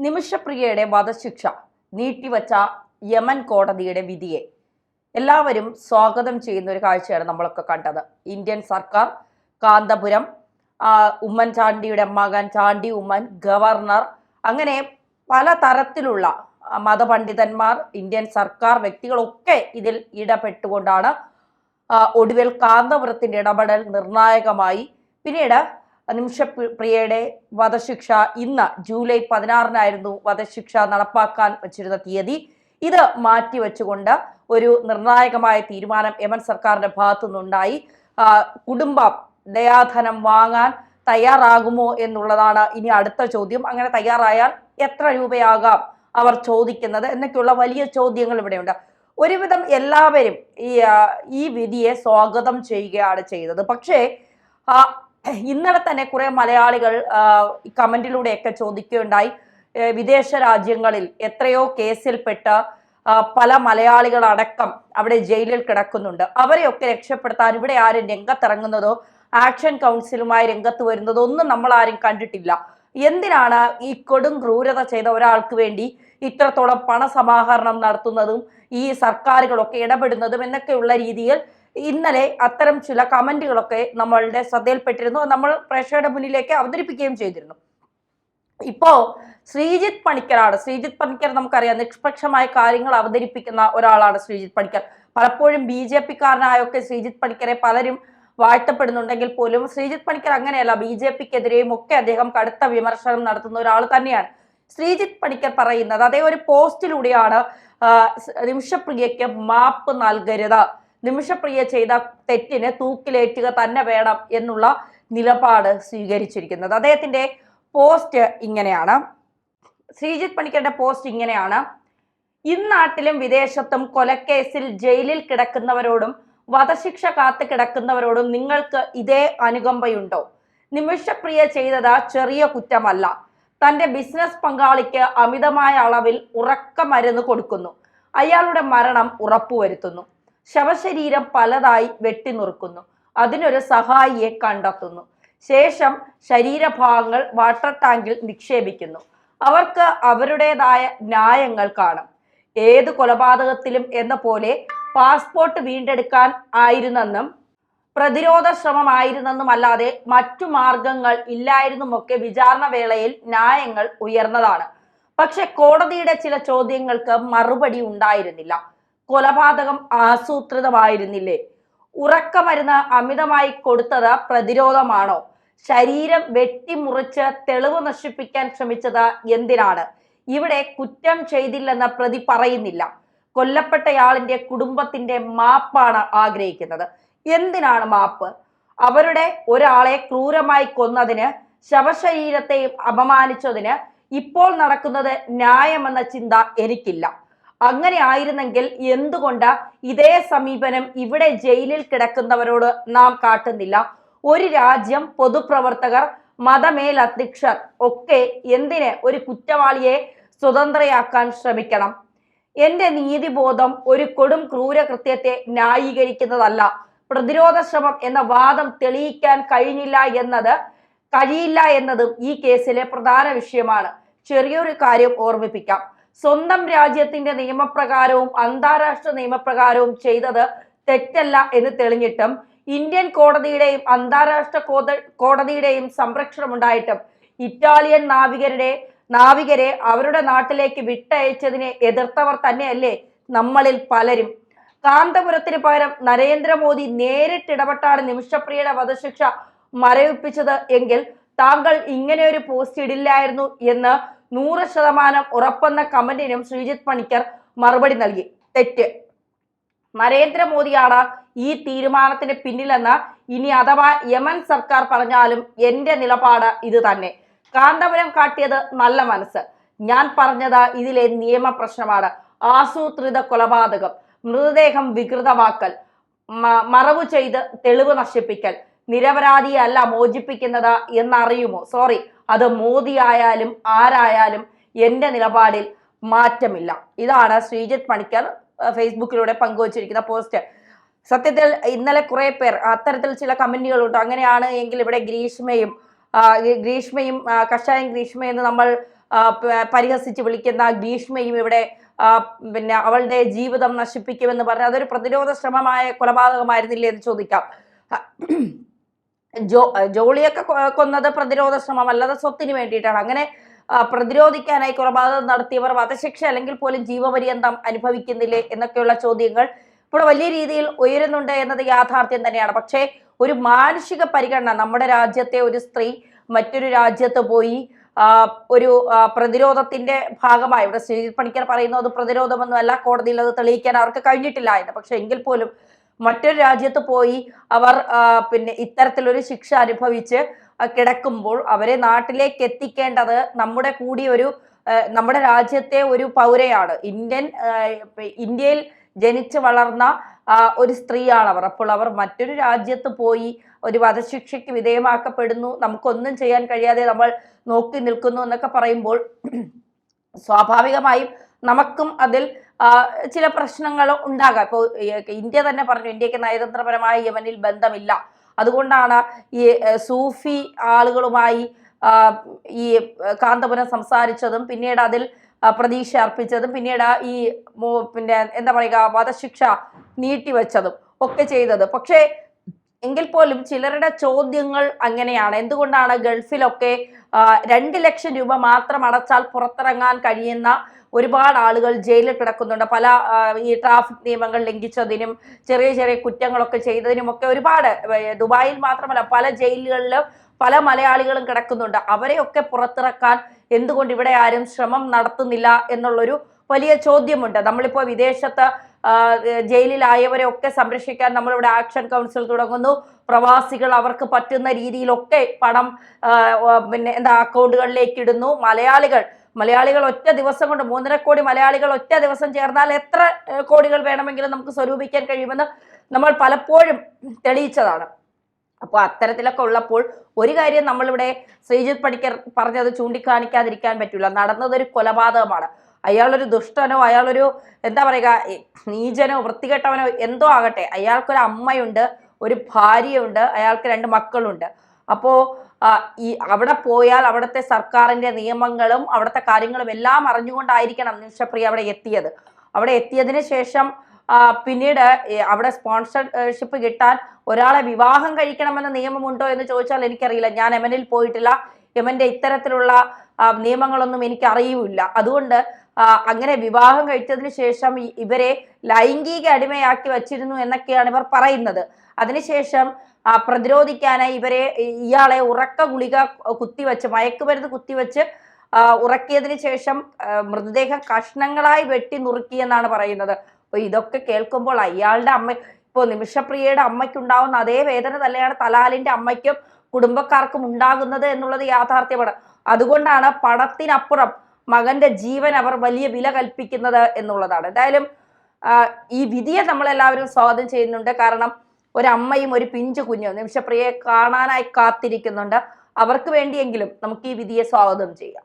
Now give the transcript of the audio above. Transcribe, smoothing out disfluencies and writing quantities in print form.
നിമിഷപ്രിയയുടെ വധശിക്ഷ നീട്ടിവച്ച യമൻ കോടതിയുടെ വിധിയെ എല്ലാവരും സ്വാഗതം ചെയ്യുന്ന ഒരു കാഴ്ചയാണ് നമ്മളൊക്കെ കണ്ടത്. ഇന്ത്യൻ സർക്കാർ, കാന്തപുരം, ഉമ്മൻചാണ്ടിയുടെ മകൻ ചാണ്ടി ഉമ്മൻ, ഗവർണർ, അങ്ങനെ പല തരത്തിലുള്ള മതപണ്ഡിതന്മാർ, ഇന്ത്യൻ സർക്കാർ വ്യക്തികളൊക്കെ ഇതിൽ ഇടപെട്ടുകൊണ്ടാണ് ഒടുവിൽ കാന്തപുരത്തിന്റെ ഇടപെടൽ നിർണായകമായി. പിന്നീട് നിമിഷപ്രിയയുടെ വധശിക്ഷ ഇന്ന് ജൂലൈ 16 വധശിക്ഷ നടപ്പാക്കാൻ വച്ചിരുന്ന തീയതി. ഇത് മാറ്റിവെച്ചുകൊണ്ട് ഒരു നിർണായകമായ തീരുമാനം യമൻ സർക്കാരിന്റെ ഭാഗത്തു നിന്നുണ്ടായി. കുടുംബം ദയാധനം വാങ്ങാൻ തയ്യാറാകുമോ എന്നുള്ളതാണ് ഇനി അടുത്ത ചോദ്യം. അങ്ങനെ തയ്യാറായാൽ എത്ര രൂപയാകാം അവർ ചോദിക്കുന്നത് എന്നൊക്കെയുള്ള വലിയ ചോദ്യങ്ങൾ ഇവിടെയുണ്ട്. ഒരുവിധം എല്ലാവരും ഈ വിധിയെ സ്വാഗതം ചെയ്യുകയാണ് ചെയ്തത്. പക്ഷേ ഇന്നലെ തന്നെ കുറെ മലയാളികൾ കമന്റിലൂടെയൊക്കെ ചോദിക്കുകയുണ്ടായി, വിദേശ രാജ്യങ്ങളിൽ എത്രയോ കേസിൽപ്പെട്ട പല മലയാളികളടക്കം അവിടെ ജയിലിൽ കിടക്കുന്നുണ്ട്. അവരെയൊക്കെ രക്ഷപ്പെടുത്താൻ ഇവിടെ ആരും രംഗത്തിറങ്ങുന്നതോ ആക്ഷൻ കൗൺസിലുമായി രംഗത്ത് വരുന്നതോ ഒന്നും നമ്മൾ ആരും കണ്ടിട്ടില്ല. എന്തിനാണ് ഈ കൊടും ക്രൂരത ചെയ്ത ഒരാൾക്ക് വേണ്ടി ഇത്രത്തോളം പണസമാഹരണം നടത്തുന്നതും ഈ സർക്കാരുകളൊക്കെ ഇടപെടുന്നതും എന്നൊക്കെയുള്ള രീതിയിൽ ഇന്നലെ അത്തരം ചില കമന്റുകളൊക്കെ നമ്മളുടെ ശ്രദ്ധയിൽപ്പെട്ടിരുന്നു. നമ്മൾ പ്രേക്ഷകരുടെ മുന്നിലേക്ക് അവതരിപ്പിക്കുകയും ചെയ്തിരുന്നു. ഇപ്പോ ശ്രീജിത്ത് പണിക്കരാണ്. ശ്രീജിത്ത് പണിക്കർ നമുക്കറിയാം, നിഷ്പക്ഷമായ കാര്യങ്ങൾ അവതരിപ്പിക്കുന്ന ഒരാളാണ് ശ്രീജിത്ത് പണിക്കർ. പലപ്പോഴും BJP-കാരനായൊക്കെ ശ്രീജിത്ത് പണിക്കരെ പലരും വാഴ്ത്തപ്പെടുന്നുണ്ടെങ്കിൽ പോലും ശ്രീജിത്ത് പണിക്കർ അങ്ങനെയല്ല. BJP-ക്കെതിരെയും ഒക്കെ അദ്ദേഹം കടുത്ത വിമർശനം നടത്തുന്ന ഒരാൾ തന്നെയാണ്. ശ്രീജിത്ത് പണിക്കർ പറയുന്നത്, അതേ ഒരു പോസ്റ്റിലൂടെയാണ് നിമിഷപ്രിയയ്ക്ക് മാപ്പ് നൽകരുത്, നിമിഷപ്രിയ ചെയ്ത തെറ്റിന് തൂക്കിലേറ്റുക തന്നെ വേണം എന്നുള്ള നിലപാട് സ്വീകരിച്ചിരിക്കുന്നത്. അദ്ദേഹത്തിന്റെ പോസ്റ്റ് ഇങ്ങനെയാണ്. ശ്രീജിത്ത് പണിക്കരുടെ പോസ്റ്റ് ഇങ്ങനെയാണ്: ഇന്നാട്ടിലും വിദേശത്തും കൊലക്കേസിൽ ജയിലിൽ കിടക്കുന്നവരോടും വധശിക്ഷ കാത്തു കിടക്കുന്നവരോടും നിങ്ങൾക്ക് ഇതേ അനുകമ്പയുണ്ടോ? നിമിഷപ്രിയ ചെയ്തത് ചെറിയ കുറ്റമല്ല. തന്റെ ബിസിനസ് പങ്കാളിക്ക് അമിതമായ അളവിൽ ഉറക്കമരുന്ന് കൊടുക്കുന്നു, അയാളുടെ മരണം ഉറപ്പുവരുത്തുന്നു, ശവശരീരം പലതായി വെട്ടിനുറുക്കുന്നു, അതിനൊരു സഹായിയെ കണ്ടെത്തുന്നു, ശേഷം ശരീരഭാഗങ്ങൾ വാട്ടർ ടാങ്കിൽ നിക്ഷേപിക്കുന്നു. അവർക്ക് അവരുടേതായ ന്യായങ്ങൾ കാണും. ഏത് കൊലപാതകത്തിലും എന്ന പോലെ പാസ്പോർട്ട് വീണ്ടെടുക്കാൻ ആയിരുന്നെന്നും പ്രതിരോധ ശ്രമമായിരുന്നെന്നും അല്ലാതെ മറ്റു മാർഗങ്ങൾ ഇല്ലായിരുന്നുമൊക്കെ വിചാരണ വേളയിൽ ന്യായങ്ങൾ ഉയർന്നതാണ്. പക്ഷെ കോടതിയുടെ ചില ചോദ്യങ്ങൾക്ക് മറുപടി ഉണ്ടായിരുന്നില്ല. കൊലപാതകം ആസൂത്രിതമായിരുന്നില്ലേ? ഉറക്കമരുന്ന് അമിതമായി കൊടുത്തത് പ്രതിരോധമാണോ? ശരീരം വെട്ടിമുറിച്ച് തെളിവ് നശിപ്പിക്കാൻ ശ്രമിച്ചത് എന്തിനാണ്? ഇവിടെ കുറ്റം ചെയ്തില്ലെന്ന് പ്രതി പറയുന്നില്ല. കൊല്ലപ്പെട്ടയാളിന്റെ കുടുംബത്തിന്റെ മാപ്പാണ് ആഗ്രഹിക്കുന്നത്. എന്തിനാണ് മാപ്പ്? അവരുടെ ഒരാളെ ക്രൂരമായി കൊന്നതിന്, ശവശരീരത്തെയും അപമാനിച്ചതിന് ഇപ്പോൾ നടക്കുന്നത് ന്യായമെന്ന ചിന്ത എനിക്കില്ല. അങ്ങനെ ആയിരുന്നെങ്കിൽ എന്തുകൊണ്ട് ഇതേ സമീപനം ഇവിടെ ജയിലിൽ കിടക്കുന്നവരോട് നാം കാട്ടുന്നില്ല? ഒരു രാജ്യം, പൊതുപ്രവർത്തകർ, മതമേലധ്യക്ഷർ ഒക്കെ എന്തിന് ഒരു കുറ്റവാളിയെ സ്വതന്ത്രയാക്കാൻ ശ്രമിക്കണം? എന്റെ നീതിബോധം ഒരു കൊടും ക്രൂരകൃത്യത്തെ ന്യായീകരിക്കുന്നതല്ല. പ്രതിരോധ ശ്രമം എന്ന വാദം തെളിയിക്കാൻ കഴിയില്ല എന്നതും ഈ കേസിലെ പ്രധാന വിഷയമാണ്. ചെറിയൊരു കാര്യം ഓർമ്മിപ്പിക്കാം. സ്വന്തം രാജ്യത്തിന്റെ നിയമപ്രകാരവും അന്താരാഷ്ട്ര നിയമപ്രകാരവും ചെയ്തത് തെറ്റല്ല എന്ന് തെളിഞ്ഞിട്ടും ഇന്ത്യൻ കോടതിയുടെയും അന്താരാഷ്ട്ര കോടതിയുടെയും സംരക്ഷണം ഉണ്ടായിട്ടും ഇറ്റാലിയൻ നാവികരെ അവരുടെ നാട്ടിലേക്ക് വിട്ടയച്ചതിനെ എതിർത്തവർ തന്നെയല്ലേ നമ്മളിൽ പലരും. കാന്തപുരത്തിന് പകരം നരേന്ദ്രമോദി നേരിട്ടിടപെട്ടാണ് നിമിഷപ്രിയയുടെ വധശിക്ഷ മരവിപ്പിച്ചത് എങ്കിൽ താങ്കൾ ഇങ്ങനെ ഒരു പോസ്റ്റ് ഇടില്ലായിരുന്നു എന്ന് 100% ഉറപ്പെന്ന കമന്റിനും ശ്രീജിത്ത് പണിക്കർ മറുപടി നൽകി. തെറ്റ്. നരേന്ദ്രമോദിയാണ് ഈ തീരുമാനത്തിന് പിന്നിലെന്ന് ഇനി അഥവാ യമൻ സർക്കാർ പറഞ്ഞാലും എന്റെ നിലപാട് ഇത് തന്നെ. കാന്തപുരം കാട്ടിയത് നല്ല മനസ്സ്. ഞാൻ പറഞ്ഞത് ഇതിലെ നിയമ പ്രശ്നമാണ്. ആസൂത്രിത കൊലപാതകം, മൃതദേഹം വികൃതമാക്കൽ, മറവു ചെയ്ത് തെളിവ് നശിപ്പിക്കൽ, നിരപരാധിയല്ല മോചിപ്പിക്കുന്നത് എന്നറിയുമോ? സോറി, അത് മോദി ആയാലും ആരായാലും എന്റെ നിലപാടിൽ മാറ്റമില്ല. ഇതാണ് ശ്രീജിത്ത് പണിക്കർ ഫേസ്ബുക്കിലൂടെ പങ്കുവച്ചിരിക്കുന്ന പോസ്റ്റ്. സത്യത്തിൽ ഇന്നലെ കുറെ പേർ അത്തരത്തിൽ ചില കമന്റുകളുണ്ട്. അങ്ങനെയാണ് എങ്കിൽ ഇവിടെ ഗ്രീഷ്മയും കഷായം ഗ്രീഷ്മ എന്ന് നമ്മൾ പരിഹസിച്ച് വിളിക്കുന്ന ഭീഷ്മയും ഇവിടെ പിന്നെ അവളുടെ ജീവിതം നശിപ്പിക്കുമെന്ന് പറഞ്ഞ അതൊരു പ്രതിരോധ ശ്രമമായ കൊലപാതകമായിരുന്നില്ലേ എന്ന് ചോദിക്കാം. ജോളിയൊക്കെ കൊന്നത് പ്രതിരോധ ശ്രമമല്ല, അത് സ്വത്തിന് വേണ്ടിയിട്ടാണ്. അങ്ങനെ പ്രതിരോധിക്കാനായി കൊലപാതകം നടത്തിയവർ വധശിക്ഷ അല്ലെങ്കിൽ പോലും ജീവപര്യന്തം അനുഭവിക്കുന്നില്ലേ എന്നൊക്കെയുള്ള ചോദ്യങ്ങൾ ഇവിടെ വലിയ രീതിയിൽ ഉയരുന്നുണ്ട് എന്നത് യാഥാർത്ഥ്യം തന്നെയാണ്. പക്ഷേ ഒരു മാനുഷിക പരിഗണന, നമ്മുടെ രാജ്യത്തെ ഒരു സ്ത്രീ മറ്റൊരു രാജ്യത്ത് പോയി ഒരു പ്രതിരോധത്തിന്റെ ഭാഗമായി, ഇവിടെ ശ്രീജിത്ത് പണിക്കർ പറയുന്നു അത് പ്രതിരോധമൊന്നുമല്ല, കോടതിയിൽ അത് തെളിയിക്കാൻ അവർക്ക് കഴിഞ്ഞിട്ടില്ല എന്ന്. പക്ഷെ എങ്കിൽ പോലും മറ്റൊരു രാജ്യത്ത് പോയി അവർ പിന്നെ ഇത്തരത്തിലൊരു ശിക്ഷ അനുഭവിച്ച് കിടക്കുമ്പോൾ അവരെ നാട്ടിലേക്ക് എത്തിക്കേണ്ടത് നമ്മുടെ കൂടി ഒരു നമ്മുടെ രാജ്യത്തെ ഒരു പൗരയാണ്. ഇന്ത്യയിൽ ജനിച്ചു വളർന്ന ഒരു സ്ത്രീയാണ് അവർ. അപ്പോൾ അവർ മറ്റൊരു രാജ്യത്ത് പോയി ഒരു വധശിക്ഷയ്ക്ക് വിധേയമാക്കപ്പെടുന്നു, നമുക്കൊന്നും ചെയ്യാൻ കഴിയാതെ നമ്മൾ നോക്കി നിൽക്കുന്നു എന്നൊക്കെ പറയുമ്പോൾ സ്വാഭാവികമായും നമുക്കും അതിൽ ചില പ്രശ്നങ്ങൾ ഉണ്ടാകാം. ഇപ്പോൾ ഇന്ത്യ തന്നെ പറഞ്ഞു, ഇന്ത്യക്ക് നയതന്ത്രപരമായ യമനിൽ ബന്ധമില്ല, അതുകൊണ്ടാണ് ഈ സൂഫി ആളുകളുമായി ഈ കാന്തപുരം സംസാരിച്ചതും പിന്നീട് അതിൽ പ്രതീക്ഷ അർപ്പിച്ചതും പിന്നീട് ഈ പിന്നെ എന്താ പറയുക വധശിക്ഷ നീട്ടിവെച്ചതും ഒക്കെ ചെയ്തത്. പക്ഷേ എങ്കിൽ പോലും ചിലരുടെ ചോദ്യങ്ങൾ അങ്ങനെയാണ്. എന്തുകൊണ്ടാണ് ഗൾഫിലൊക്കെ 2 ലക്ഷം രൂപ മാത്രം അടച്ചാൽ പുറത്തിറങ്ങാൻ കഴിയുന്ന ഒരുപാട് ആളുകൾ ജയിലിൽ കിടക്കുന്നുണ്ട്. പല ഈ ട്രാഫിക് നിയമങ്ങൾ ലംഘിച്ചതിനും ചെറിയ ചെറിയ കുറ്റങ്ങളൊക്കെ ചെയ്തതിനും ഒക്കെ ഒരുപാട്, ദുബായിൽ മാത്രമല്ല പല ജയിലുകളിലും പല മലയാളികളും കിടക്കുന്നുണ്ട്. അവരെയൊക്കെ പുറത്തിറക്കാൻ എന്തുകൊണ്ട് ഇവിടെ ആരും ശ്രമം നടത്തുന്നില്ല എന്നുള്ളൊരു വലിയ ചോദ്യമുണ്ട്. നമ്മളിപ്പോ വിദേശത്ത് ജയിലിലായവരെ ഒക്കെ സംരക്ഷിക്കാൻ നമ്മളിവിടെ ആക്ഷൻ കൗൺസിൽ തുടങ്ങുന്നു. പ്രവാസികൾ അവർക്ക് പറ്റുന്ന രീതിയിലൊക്കെ പണം പിന്നെ അക്കൗണ്ടുകളിലേക്ക് ഇടുന്നു. മലയാളികൾ ഒറ്റ ദിവസം കൊണ്ട് 3.5 കോടി മലയാളികൾ ഒറ്റ ദിവസം ചേർന്നാൽ എത്ര കോടികൾ വേണമെങ്കിലും നമുക്ക് സ്വരൂപിക്കാൻ കഴിയുമെന്ന് നമ്മൾ പലപ്പോഴും തെളിയിച്ചതാണ്. അപ്പോൾ അത്തരത്തിലൊക്കെ ഉള്ളപ്പോൾ ഒരു കാര്യം നമ്മളിവിടെ ശ്രീജിത്ത് പണിക്കർ പറഞ്ഞത് ചൂണ്ടിക്കാണിക്കാതിരിക്കാൻ പറ്റില്ല. നടന്നതൊരു കൊലപാതകമാണ്. അയാളൊരു ദുഷ്ടനോ അയാളൊരു എന്താ പറയുക നീചനോ വൃത്തികെട്ടവനോ എന്തോ ആകട്ടെ, അയാൾക്കൊരു അമ്മയുണ്ട്, ഒരു ഭാര്യയുണ്ട്, അയാൾക്ക് 2 മക്കളുണ്ട്. അപ്പോൾ ഈ അവിടെ പോയാൽ അവിടുത്തെ സർക്കാരിന്റെ നിയമങ്ങളും അവിടുത്തെ കാര്യങ്ങളും എല്ലാം അറിഞ്ഞുകൊണ്ടായിരിക്കണം നിമിഷപ്രിയ അവിടെ എത്തിയത്. അവിടെ എത്തിയതിന് ശേഷം പിന്നീട് അവിടെ സ്പോൺസർഷിപ്പ് കിട്ടാൻ ഒരാളെ വിവാഹം കഴിക്കണമെന്ന നിയമമുണ്ടോ എന്ന് ചോദിച്ചാൽ എനിക്കറിയില്ല. ഞാൻ യമനിൽ പോയിട്ടില്ല, യമന്റെ ഇത്തരത്തിലുള്ള നിയമങ്ങളൊന്നും എനിക്ക് അറിയില്ല. അതുകൊണ്ട് അങ്ങനെ വിവാഹം കഴിച്ചതിന് ശേഷം ഇവരെ ലൈംഗിക അടിമയാക്കി വച്ചിരുന്നു എന്നൊക്കെയാണ് ഇവർ പറയുന്നത്. അതിനുശേഷം പ്രതിരോധിക്കാനായി ഇയാളെ ഉറക്ക ഗുളിക കുത്തിവെച്ച് മയക്കുമരുന്ന് കുത്തിവെച്ച് ഉറക്കിയതിന് ശേഷം മൃതദേഹം കഷ്ണങ്ങളായി വെട്ടി നുറുക്കിയെന്നാണ് പറയുന്നത്. അപ്പൊ ഇതൊക്കെ കേൾക്കുമ്പോൾ അയാളുടെ അമ്മ, ഇപ്പോൾ നിമിഷപ്രിയയുടെ അമ്മയ്ക്കുണ്ടാവുന്ന അതേ വേദന തന്നെയാണ് തലാലിന്റെ അമ്മയ്ക്കും കുടുംബക്കാർക്കും ഉണ്ടാകുന്നത് എന്നുള്ളത് യാഥാർത്ഥ്യമാണ്. അതുകൊണ്ടാണ് പണത്തിനപ്പുറം മകന്റെ ജീവൻ അവർ വലിയ വില കൽപ്പിക്കുന്നത് എന്നുള്ളതാണ്. എന്തായാലും ഈ വിധിയെ നമ്മളെല്ലാവരും സ്വാഗതം ചെയ്യുന്നുണ്ട്. കാരണം ഒരമ്മയും ഒരു പിഞ്ചു കുഞ്ഞും നിമിഷപ്രിയയെ കാണാനായി കാത്തിരിക്കുന്നുണ്ട്. അവർക്ക് വേണ്ടിയെങ്കിലും നമുക്ക് ഈ വിധിയെ സ്വാഗതം ചെയ്യാം.